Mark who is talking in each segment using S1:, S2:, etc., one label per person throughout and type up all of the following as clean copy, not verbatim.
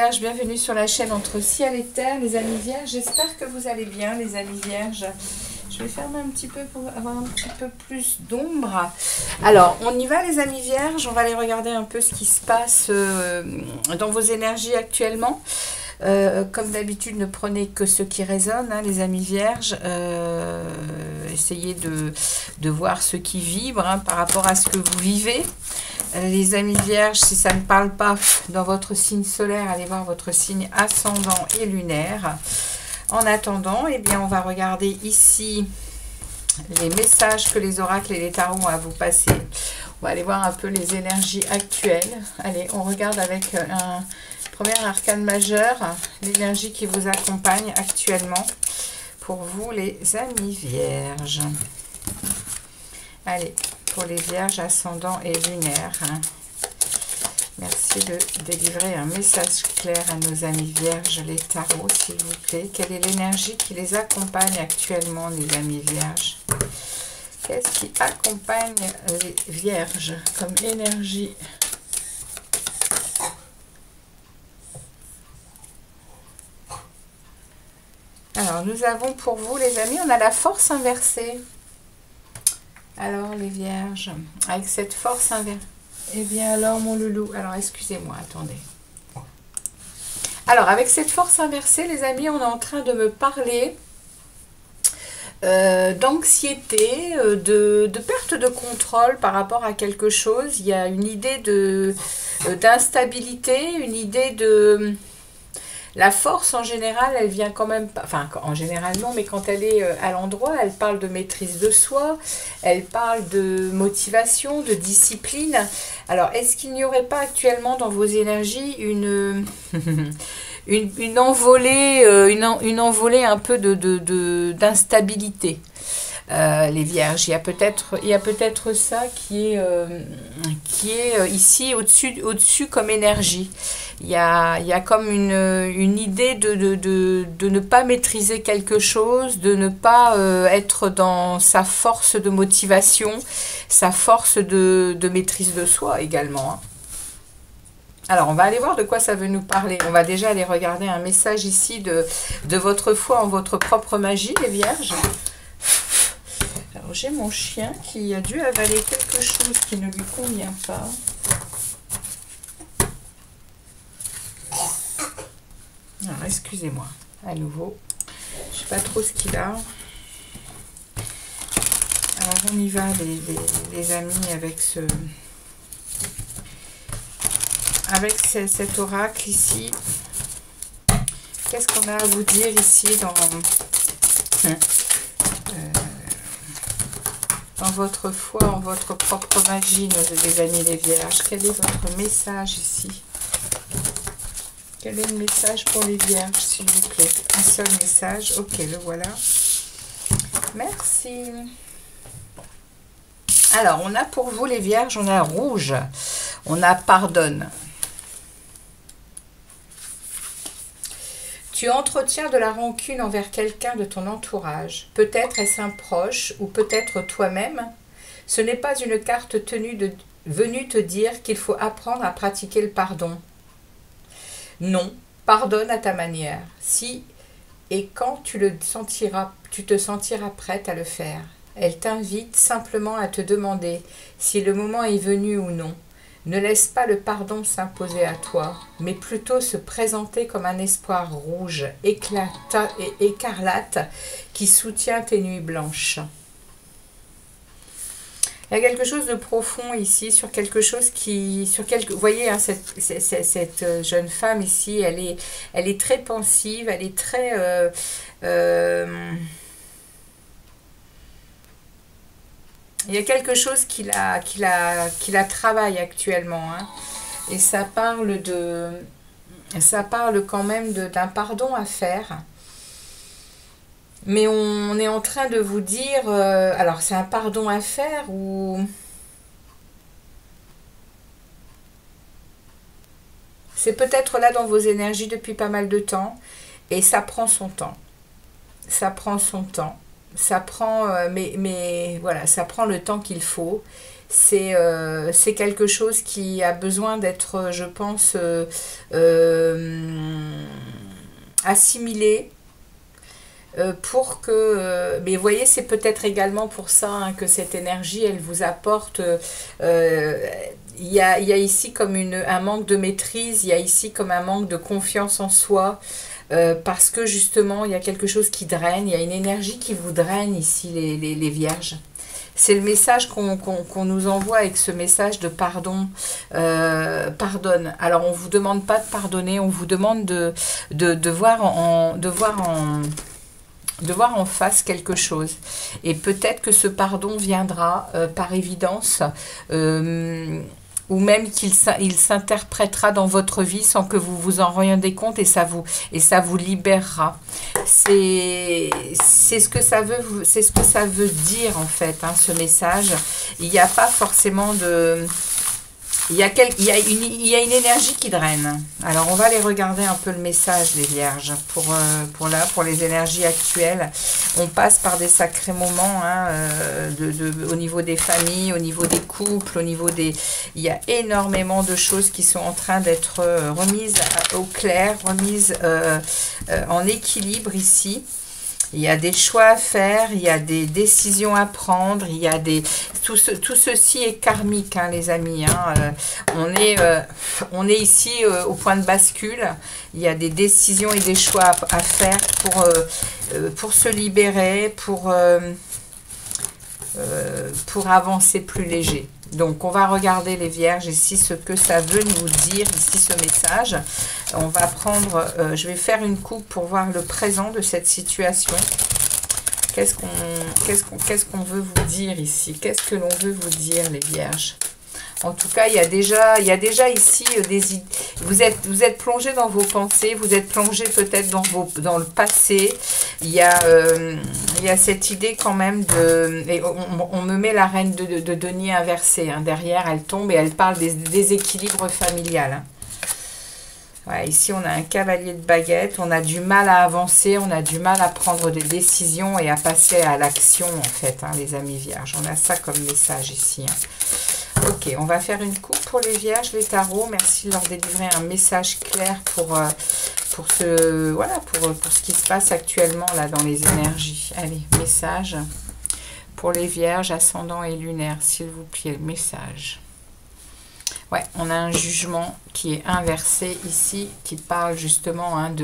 S1: Vierges, bienvenue sur la chaîne Entre Ciel et Terre, les amis Vierges. J'espère que vous allez bien, les amis Vierges. Je vais fermer un petit peu pour avoir un petit peu plus d'ombre. Alors, on y va, les amis Vierges. On va aller regarder un peu ce qui se passe dans vos énergies actuellement. Comme d'habitude, ne prenez que ce qui résonne, hein, les amis Vierges. Essayez de voir ce qui vibre hein, par rapport à ce que vous vivez. Les amis Vierges, si ça ne parle pas dans votre signe solaire, allez voir votre signe ascendant et lunaire. En attendant, eh bien, on va regarder ici les messages que les oracles et les tarots ont à vous passer. On va aller voir un peu les énergies actuelles. Allez, on regarde avec un premier arcane majeur, l'énergie qui vous accompagne actuellement pour vous, les amis Vierges. Allez, pour les Vierges ascendants et lunaires. Merci de délivrer un message clair à nos amis Vierges, les tarots, s'il vous plaît. Quelle est l'énergie qui les accompagne actuellement, les amis Vierges? Qu'est-ce qui accompagne les Vierges comme énergie? Alors, nous avons pour vous, les amis, on a la force inversée. Alors, les Vierges, avec cette force inversée, eh bien alors, mon loulou, alors excusez-moi, attendez. Alors, avec cette force inversée, les amis, on est en train de me parler d'anxiété, de perte de contrôle par rapport à quelque chose. Il y a une idée d'instabilité, une idée de... La force, en général, elle vient quand même... Enfin, en général, non, mais quand elle est à l'endroit, elle parle de maîtrise de soi, elle parle de motivation, de discipline. Alors, est-ce qu'il n'y aurait pas actuellement dans vos énergies une envolée, une envolée un peu d'instabilité les Vierges, il y a peut-être ça qui est ici au-dessus comme énergie. Il y a comme une idée de ne pas maîtriser quelque chose, de ne pas être dans sa force de motivation, sa force de maîtrise de soi également. Hein. Alors, on va aller voir de quoi ça veut nous parler. On va déjà aller regarder un message ici de votre foi en votre propre magie, les Vierges. Alors, j'ai mon chien qui a dû avaler quelque chose qui ne lui convient pas. Alors, excusez-moi, à nouveau. Je ne sais pas trop ce qu'il a. Alors, on y va, les amis, avec cet oracle ici. Qu'est-ce qu'on a à vous dire ici dans votre foi, en votre propre magie, les amis les Vierges? Quel est votre message ici? Quel est le message pour les Vierges, s'il vous plaît? Un seul message. Ok, le voilà. Merci. Alors, on a pour vous, les Vierges, on a rouge. On a pardonne. Tu entretiens de la rancune envers quelqu'un de ton entourage. Peut-être est-ce un proche ou peut-être toi-même. Ce n'est pas une carte venue te dire qu'il faut apprendre à pratiquer le pardon. Non, pardonne à ta manière. Si et quand tu te sentiras prête à le faire. Elle t'invite simplement à te demander si le moment est venu ou non. Ne laisse pas le pardon s'imposer à toi, mais plutôt se présenter comme un espoir rouge, écarlate, qui soutient tes nuits blanches. Il y a quelque chose de profond ici, sur quelque chose qui... vous voyez, hein, cette jeune femme ici, elle est très pensive, elle est très... il y a quelque chose qui la travaille actuellement. Hein, et ça parle quand même d'un pardon à faire. Mais on est en train de vous dire... alors, c'est un pardon à faire ou... C'est peut-être là dans vos énergies depuis pas mal de temps. Et ça prend son temps. Ça prend son temps. Ça prend... mais voilà, ça prend le temps qu'il faut. C'est quelque chose qui a besoin d'être, je pense, assimilé pour que... mais vous voyez, c'est peut-être également pour ça hein, que cette énergie, elle vous apporte... il y a ici comme un manque de maîtrise, il y a ici comme un manque de confiance en soi, parce que justement, il y a quelque chose qui draine, il y a une énergie qui vous draine ici, les vierges. C'est le message qu'on nous envoie avec ce message de pardon. Pardonne. Alors, on ne vous demande pas de pardonner, on vous demande de voir en face quelque chose. Et peut-être que ce pardon viendra par évidence, ou même qu'il s'interprétera dans votre vie sans que vous vous en rendiez compte, et ça vous libérera. C'est ce que ça veut dire en fait, hein, ce message. Il n'y a pas forcément de... Il y a une énergie qui draine. Alors, on va aller regarder un peu le message, les vierges, pour les énergies actuelles. On passe par des sacrés moments hein, au niveau des familles, au niveau des couples, au niveau des... Il y a énormément de choses qui sont en train d'être remises au clair, remises en équilibre ici. Il y a des choix à faire, il y a des décisions à prendre, il y a des... Tout ceci est karmique, hein, les amis. Hein. On est ici au point de bascule. Il y a des décisions et des choix à faire pour se libérer, pour avancer plus léger. Donc, on va regarder les vierges ici, ce que ça veut nous dire ici, ce message. On va prendre, je vais faire une coupe pour voir le présent de cette situation. Qu'est-ce qu'on veut vous dire ici? Qu'est-ce que l'on veut vous dire, les vierges? En tout cas, il y a déjà ici des idées. Vous êtes plongé dans vos pensées, vous êtes plongé peut-être dans le passé. Il y a cette idée quand même de... Et on me met la reine de denier inversée. Hein. Derrière, elle tombe et elle parle des déséquilibres familial. Hein. Ouais, ici, on a un cavalier de baguette. On a du mal à avancer, on a du mal à prendre des décisions et à passer à l'action, en fait, hein, les amis vierges. On a ça comme message ici. Hein. Ok, on va faire une coupe pour les vierges, les tarots. Merci de leur délivrer un message clair pour ce qui se passe actuellement là dans les énergies. Allez, message pour les vierges, ascendant et lunaire, s'il vous plaît, message. Ouais, on a un jugement qui est inversé ici, qui parle justement hein,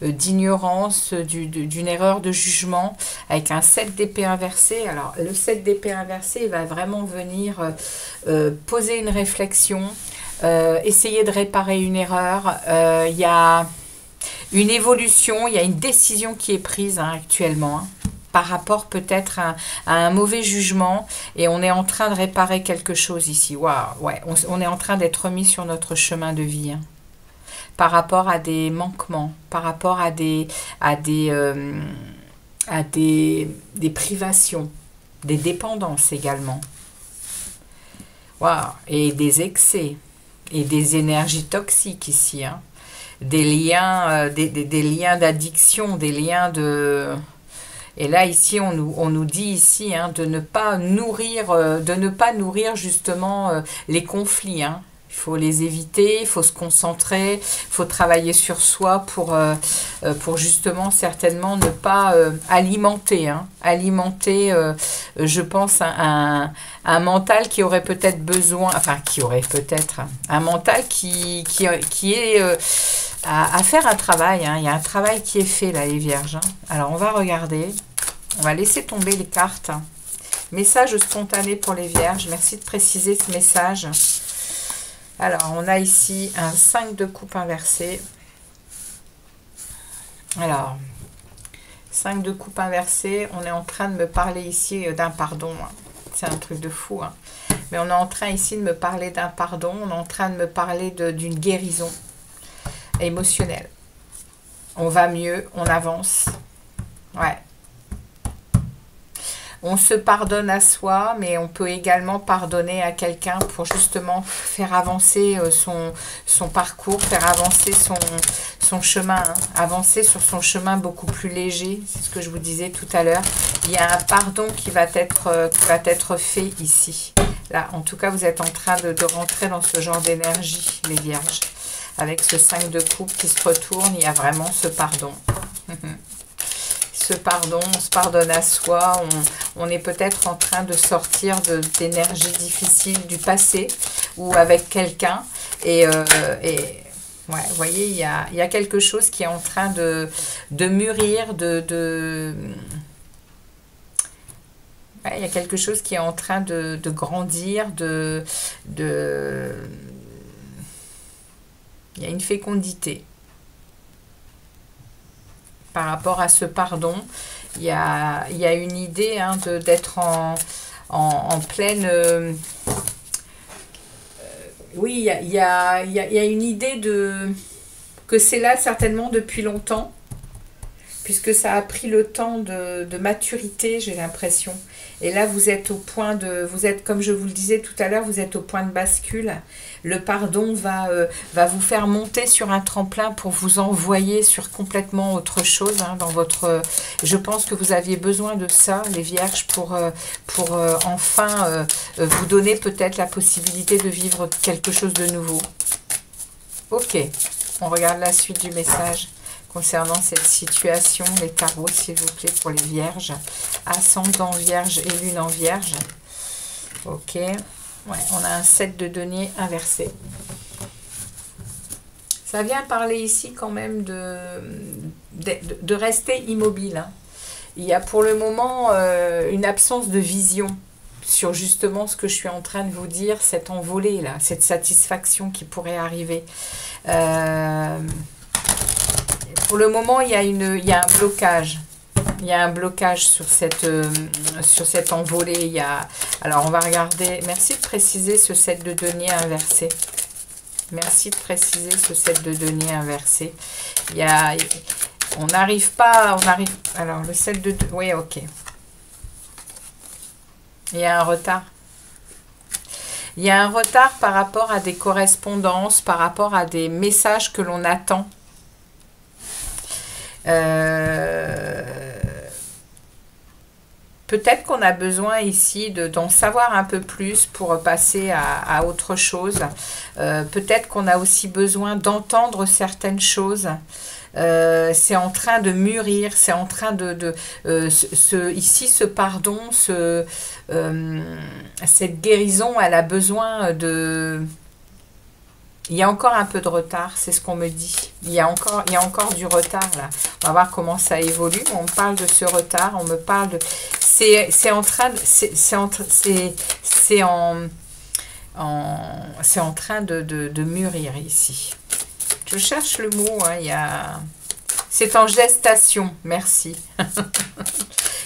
S1: d'ignorance, d'une erreur de jugement, avec un 7 d'épée inversé. Alors, le 7 d'épée inversé, il va vraiment venir poser une réflexion, essayer de réparer une erreur. Il y a une évolution, il y a une décision qui est prise hein, actuellement, hein, par rapport peut-être à un mauvais jugement, et on est en train de réparer quelque chose ici. Waouh, ouais, on est en train d'être remis sur notre chemin de vie hein, par rapport à des manquements, par rapport à des privations, des dépendances également. Waouh, et des excès et des énergies toxiques ici, hein. Des liens, des liens d'addiction, des liens de... Et là, ici, on nous dit ici hein, de ne pas nourrir justement les conflits. Hein. Il faut les éviter, il faut se concentrer, il faut travailler sur soi pour justement certainement ne pas alimenter. Hein. Alimenter, je pense, un mental qui aurait peut-être besoin, enfin qui aurait peut-être, un mental qui est... à faire un travail, hein. Il y a un travail qui est fait là les vierges. Hein. Alors on va regarder, on va laisser tomber les cartes. Message spontané pour les vierges, merci de préciser ce message. Alors on a ici un 5 de coupe inversé. Alors 5 de coupe inversé, on est en train de me parler ici d'un pardon. Hein. C'est un truc de fou. Hein. Mais on est en train ici de me parler d'un pardon, on est en train de me parler d'une guérison émotionnel. On va mieux, on avance. Ouais. On se pardonne à soi, mais on peut également pardonner à quelqu'un pour justement faire avancer son parcours, faire avancer son chemin, hein, avancer sur son chemin beaucoup plus léger. C'est ce que je vous disais tout à l'heure. Il y a un pardon qui va être fait ici. Là, en tout cas, vous êtes en train de rentrer dans ce genre d'énergie, les vierges. Avec ce 5 de coupe qui se retourne, il y a vraiment ce pardon. Ce pardon, on se pardonne à soi, on est peut-être en train de sortir d'énergies difficiles du passé ou avec quelqu'un. Et ouais, vous voyez, il y a quelque chose qui est en train de mûrir, ouais, il y a quelque chose qui est en train de grandir, il y a une fécondité. Par rapport à ce pardon, il y a une idée hein, d'être en pleine... oui, il y a une idée que c'est là certainement depuis longtemps, puisque ça a pris le temps de maturité, j'ai l'impression. Et là, vous êtes au point vous êtes, comme je vous le disais tout à l'heure, vous êtes au point de bascule. Le pardon va vous faire monter sur un tremplin pour vous envoyer sur complètement autre chose hein, dans votre... Je pense que vous aviez besoin de ça, les vierges, pour enfin vous donner peut-être la possibilité de vivre quelque chose de nouveau. Ok, on regarde la suite du message concernant cette situation, les tarots, s'il vous plaît, pour les vierges. Ascendant vierge et lune en vierge. Ok. Ouais, on a un 7 de denier inversé. Ça vient parler ici quand même de rester immobile. Hein. Il y a pour le moment une absence de vision sur justement ce que je suis en train de vous dire, cette envolée là, cette satisfaction qui pourrait arriver. Pour le moment, il y a un blocage. Il y a un blocage sur cette envolée. Alors, on va regarder. Merci de préciser ce 7 de denier inversé. Merci de préciser ce 7 de denier inversé. On n'arrive pas... alors, le 7 de... Oui, ok. Il y a un retard. Il y a un retard par rapport à des correspondances, par rapport à des messages que l'on attend. Peut-être qu'on a besoin ici d'en savoir un peu plus pour passer à autre chose. Peut-être qu'on a aussi besoin d'entendre certaines choses. C'est en train de mûrir, c'est en train ici ce pardon, cette guérison, elle a besoin de... Il y a encore un peu de retard, c'est ce qu'on me dit. Il y a encore du retard là. On va voir comment ça évolue. On me parle de ce retard, on me parle de... C'est en train de mûrir ici. Je cherche le mot, hein, c'est en gestation, merci.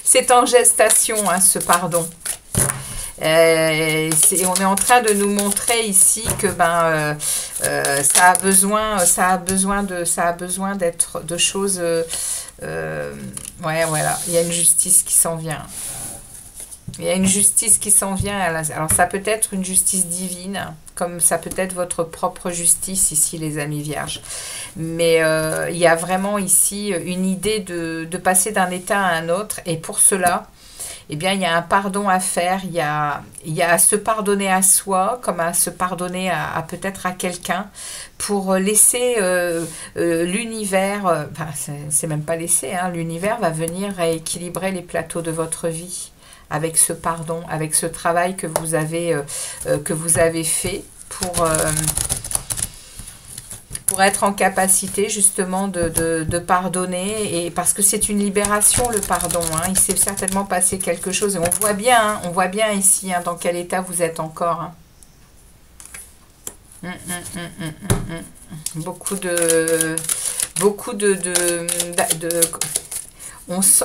S1: C'est en gestation, hein, ce pardon. On est en train de nous montrer ici que ça a besoin d'être de choses. Ouais, voilà, il y a une justice qui s'en vient. Il y a une justice qui s'en vient. Alors ça peut être une justice divine, comme ça peut être votre propre justice ici, les amis vierges. Mais il y a vraiment ici une idée de passer d'un état à un autre. Et pour cela, eh bien, il y a un pardon à faire, il y a à se pardonner à soi, comme à se pardonner à peut-être à quelqu'un, pour laisser l'univers, c'est même pas laisser, hein, l'univers va venir rééquilibrer les plateaux de votre vie, avec ce pardon, avec ce travail que vous avez fait pour être en capacité justement de pardonner, et parce que c'est une libération le pardon, hein. Il s'est certainement passé quelque chose et on voit bien ici hein, dans quel état vous êtes encore. Hein.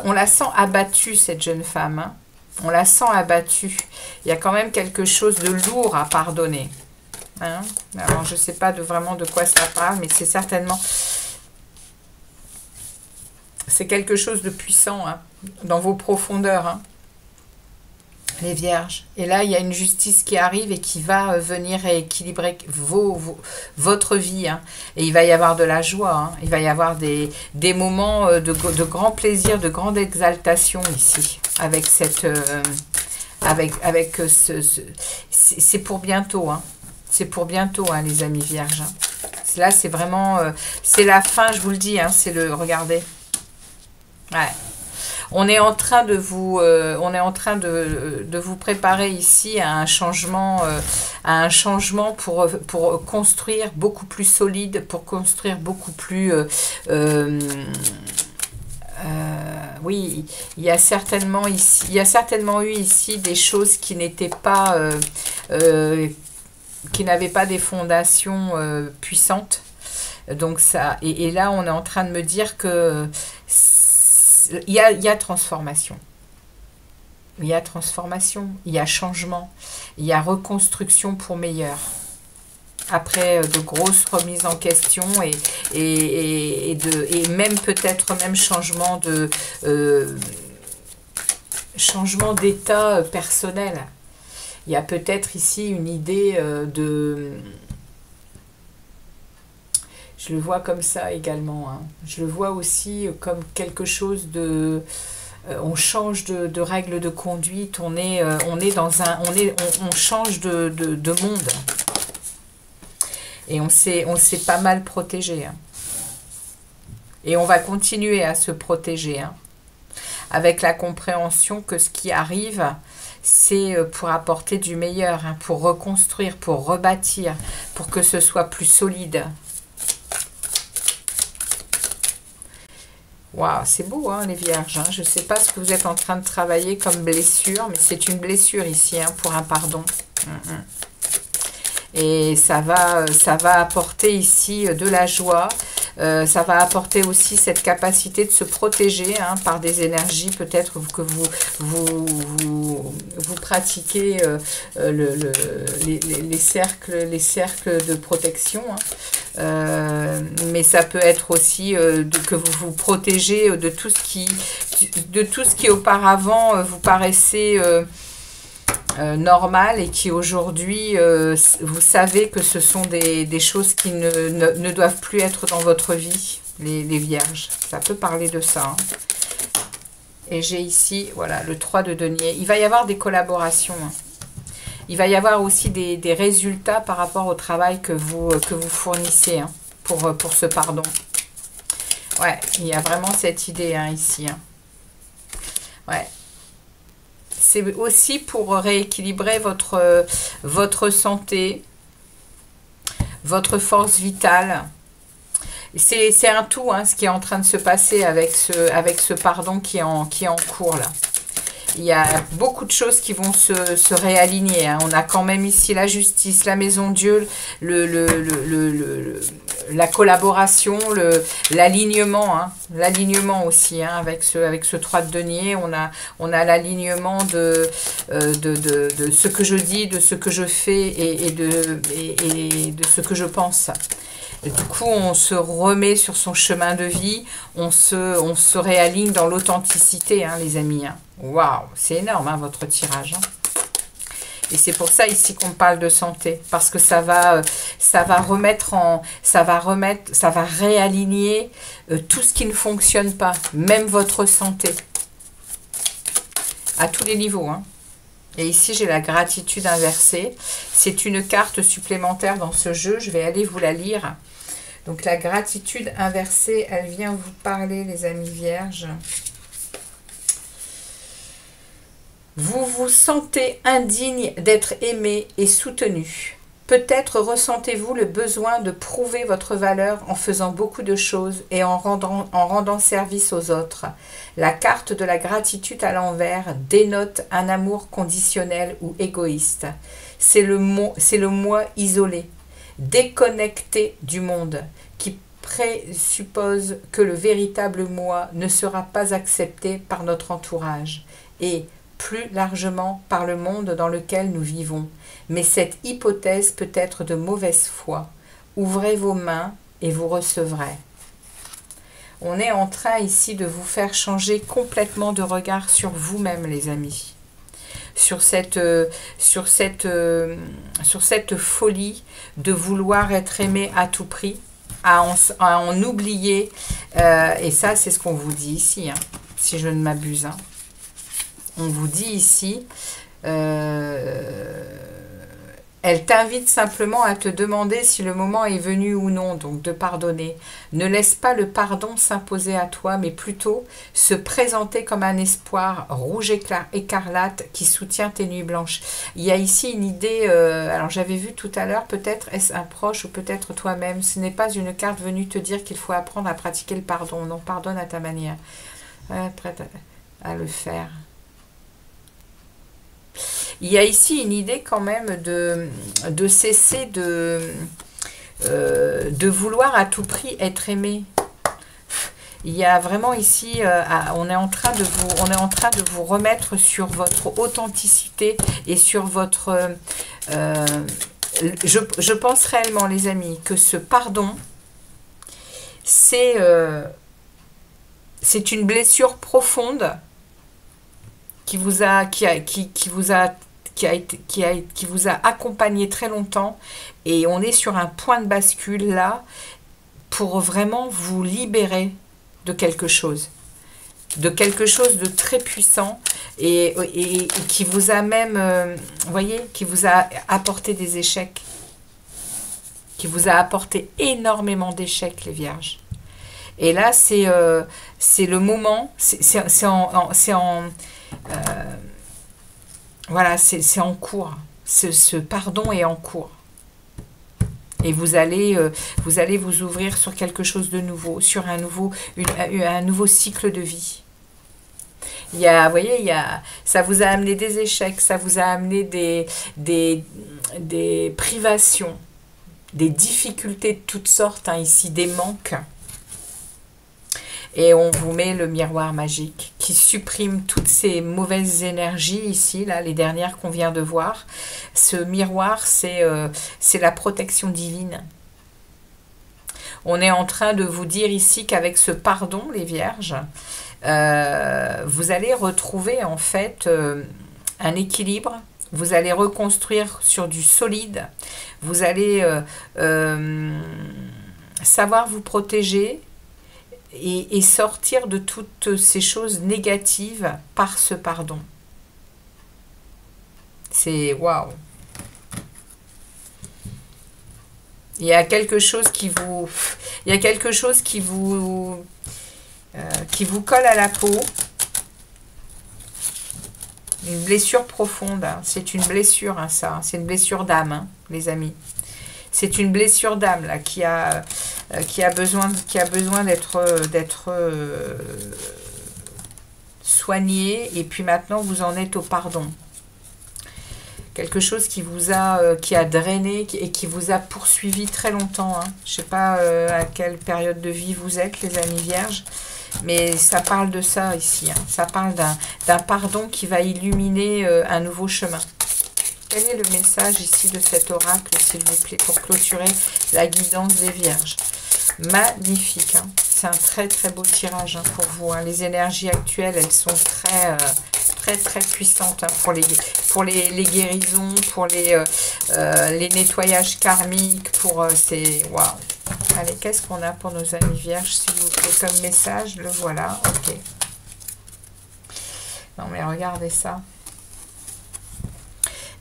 S1: On la sent abattue cette jeune femme. Hein. On la sent abattue. Il y a quand même quelque chose de lourd à pardonner. Hein? Alors, je ne sais pas vraiment de quoi ça parle, mais c'est certainement... C'est quelque chose de puissant hein, dans vos profondeurs, hein, les vierges. Et là, il y a une justice qui arrive et qui va venir rééquilibrer votre vie. Hein. Et il va y avoir de la joie. Hein. Il va y avoir des moments de grand plaisir, de grande exaltation ici, avec avec c'est pour bientôt, hein. C'est pour bientôt, hein, les amis vierges. Hein. Là, c'est vraiment... c'est la fin, je vous le dis. Hein, c'est le... Regardez. Ouais. On est en train de vous, vous préparer ici à un changement pour construire beaucoup plus solide, pour construire beaucoup plus... oui, il y a certainement eu ici des choses qui n'étaient pas... qui n'avaient pas des fondations puissantes. Donc ça, et là, on est en train de me dire que il y a transformation. Il y a transformation, il y a changement, il y a reconstruction pour meilleur. Après de grosses remises en question et même peut-être même changement d'état personnel. Il y a peut-être ici une idée je le vois comme ça également. Hein. Je le vois aussi comme quelque chose de... on change de règles de conduite, on change de monde. Et on s'est pas mal protégé. Hein. Et on va continuer à se protéger. Hein. Avec la compréhension que ce qui arrive... c'est pour apporter du meilleur, hein, pour reconstruire, pour rebâtir, pour que ce soit plus solide. Waouh, c'est beau, hein, les vierges. Hein. Je ne sais pas ce que vous êtes en train de travailler comme blessure, mais c'est une blessure ici, hein, pour un pardon. Et ça va apporter ici de la joie. Ça va apporter aussi cette capacité de se protéger, hein, par des énergies peut-être que vous pratiquez les cercles de protection. Hein. Mais ça peut être aussi que vous vous protégez de tout ce qui auparavant vous paraissait normal et qui aujourd'hui, vous savez que ce sont des choses qui ne doivent plus être dans votre vie, les vierges. Ça peut parler de ça. Hein. Et j'ai ici, voilà, le 3 de denier. Il va y avoir des collaborations. Hein. Il va y avoir aussi des résultats par rapport au travail que vous fournissez, hein, pour ce pardon. Ouais, il y a vraiment cette idée, hein, ici. Hein. Ouais. C'est aussi pour rééquilibrer votre santé, votre force vitale. C'est un tout, hein, ce qui est en train de se passer avec ce pardon qui est en cours là. Il y a beaucoup de choses qui vont se réaligner. Hein. On a quand même ici la justice, la maison Dieu, la collaboration, l'alignement. Hein. L'alignement aussi, hein, avec ce 3 de denier. On a l'alignement de ce que je dis, de ce que je fais et de ce que je pense. Et du coup, on se remet sur son chemin de vie, on se réaligne dans l'authenticité, hein, les amis. Hein. Waouh, c'est énorme, hein, votre tirage. Hein. Et c'est pour ça ici qu'on parle de santé, parce que ça va réaligner tout ce qui ne fonctionne pas, même votre santé, à tous les niveaux. Hein. Et ici, j'ai la gratitude inversée. C'est une carte supplémentaire dans ce jeu. Je vais aller vous la lire. Donc, la gratitude inversée, elle vient vous parler, les amis vierges. Vous vous sentez indigne d'être aimé et soutenu. Peut-être ressentez-vous le besoin de prouver votre valeur en faisant beaucoup de choses et en rendant service aux autres. La carte de la gratitude à l'envers dénote un amour conditionnel ou égoïste. C'est le moi isolé, déconnecté du monde, qui présuppose que le véritable moi ne sera pas accepté par notre entourage et, plus largement, par le monde dans lequel nous vivons. Mais cette hypothèse peut être de mauvaise foi. Ouvrez vos mains et vous recevrez. On est en train ici de vous faire changer complètement de regard sur vous-même, les amis. Sur cette folie de vouloir être aimé à tout prix, à en oublier. Et ça, c'est ce qu'on vous dit ici, hein, si je ne m'abuse. Hein. On vous dit ici, Elle t'invite simplement à te demander si le moment est venu ou non, donc de pardonner. Ne laisse pas le pardon s'imposer à toi, mais plutôt se présenter comme un espoir rouge écarlate qui soutient tes nuits blanches. Il y a ici une idée, alors j'avais vu tout à l'heure, peut-être est-ce un proche ou peut-être toi-même. Ce n'est pas une carte venue te dire qu'il faut apprendre à pratiquer le pardon. Non, pardonne à ta manière. Prête à le faire. Il y a ici une idée quand même de cesser de vouloir à tout prix être aimé. Il y a vraiment ici, on est en train de vous remettre sur votre authenticité et sur votre... je pense réellement, les amis, que ce pardon, c'est une blessure profonde qui vous a accompagné très longtemps, et on est sur un point de bascule là pour vraiment vous libérer de quelque chose de très puissant et qui vous a même, vous voyez, qui vous a apporté des échecs, qui vous a apporté énormément d'échecs, les vierges. Et là, c'est le moment, voilà, c'est en cours. Ce pardon est en cours. Et vous allez vous ouvrir sur quelque chose de nouveau, sur un nouveau cycle de vie. Vous voyez, ça vous a amené des échecs, ça vous a amené des privations, des difficultés de toutes sortes, hein, ici, des manques. Et on vous met le miroir magique qui supprime toutes ces mauvaises énergies ici, là, les dernières qu'on vient de voir. Ce miroir, c'est la protection divine. On est en train de vous dire ici qu'avec ce pardon, les vierges, vous allez retrouver en fait un équilibre. Vous allez reconstruire sur du solide. Vous allez savoir vous protéger. Et sortir de toutes ces choses négatives par ce pardon. C'est waouh. Il y a quelque chose qui vous colle à la peau. Une blessure profonde. Hein. C'est une blessure, hein, ça. C'est une blessure d'âme, hein, les amis. C'est une blessure d'âme là qui a besoin d'être soignée, et puis maintenant vous en êtes au pardon. Quelque chose qui a drainé et qui vous a poursuivi très longtemps. Hein. Je ne sais pas à quelle période de vie vous êtes, les amis vierges, mais ça parle de ça ici. Hein. Ça parle d'un pardon qui va illuminer un nouveau chemin. Quel est le message ici de cet oracle, s'il vous plaît, pour clôturer la guidance des vierges? Magnifique, hein. C'est un très très beau tirage, hein, pour vous. Hein. Les énergies actuelles, elles sont très puissantes, hein, pour les guérisons, pour les nettoyages karmiques, c'est waouh. Allez, qu'est-ce qu'on a pour nos amis vierges, s'il vous plaît, comme message? Le voilà, ok. Non mais regardez ça.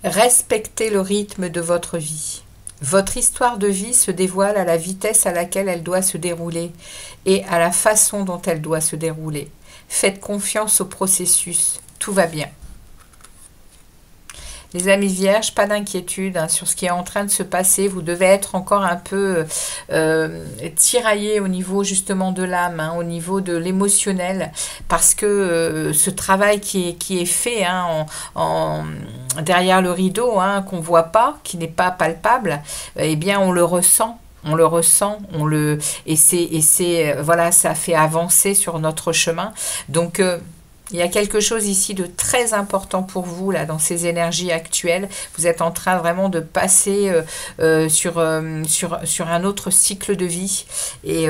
S1: Respectez le rythme de votre vie. Votre histoire de vie se dévoile à la vitesse à laquelle elle doit se dérouler et à la façon dont elle doit se dérouler. Faites confiance au processus. Tout va bien. Les amis vierges, pas d'inquiétude, hein, sur ce qui est en train de se passer. Vous devez être encore un peu tiraillé au niveau justement de l'âme, hein, au niveau de l'émotionnel, parce que ce travail qui est fait, hein, derrière le rideau, hein, qu'on ne voit pas, qui n'est pas palpable, eh bien on le ressent. On le ressent, voilà, ça fait avancer sur notre chemin. Donc il y a quelque chose ici de très important pour vous, là, dans ces énergies actuelles. Vous êtes en train vraiment de passer sur un autre cycle de vie. Et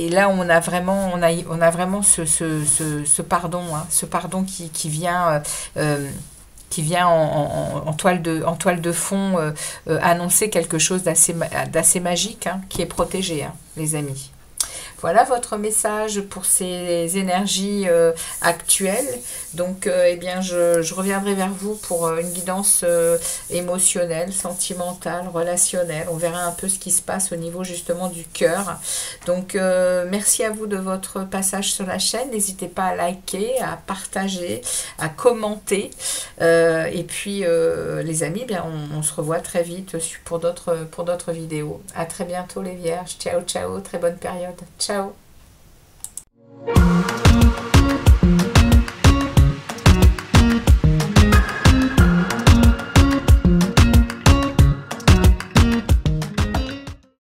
S1: là, on a vraiment ce pardon, hein, ce pardon qui vient en toile de fond annoncer quelque chose d'assez magique, hein, qui est protégé, hein, les amis. Voilà votre message pour ces énergies actuelles. Donc, eh bien, je reviendrai vers vous pour une guidance émotionnelle, sentimentale, relationnelle. On verra un peu ce qui se passe au niveau justement du cœur. Donc, merci à vous de votre passage sur la chaîne. N'hésitez pas à liker, à partager, à commenter. Et puis, les amis, bien, on se revoit très vite pour d'autres vidéos. À très bientôt les Vierges. Ciao, ciao. Très bonne période. Ciao.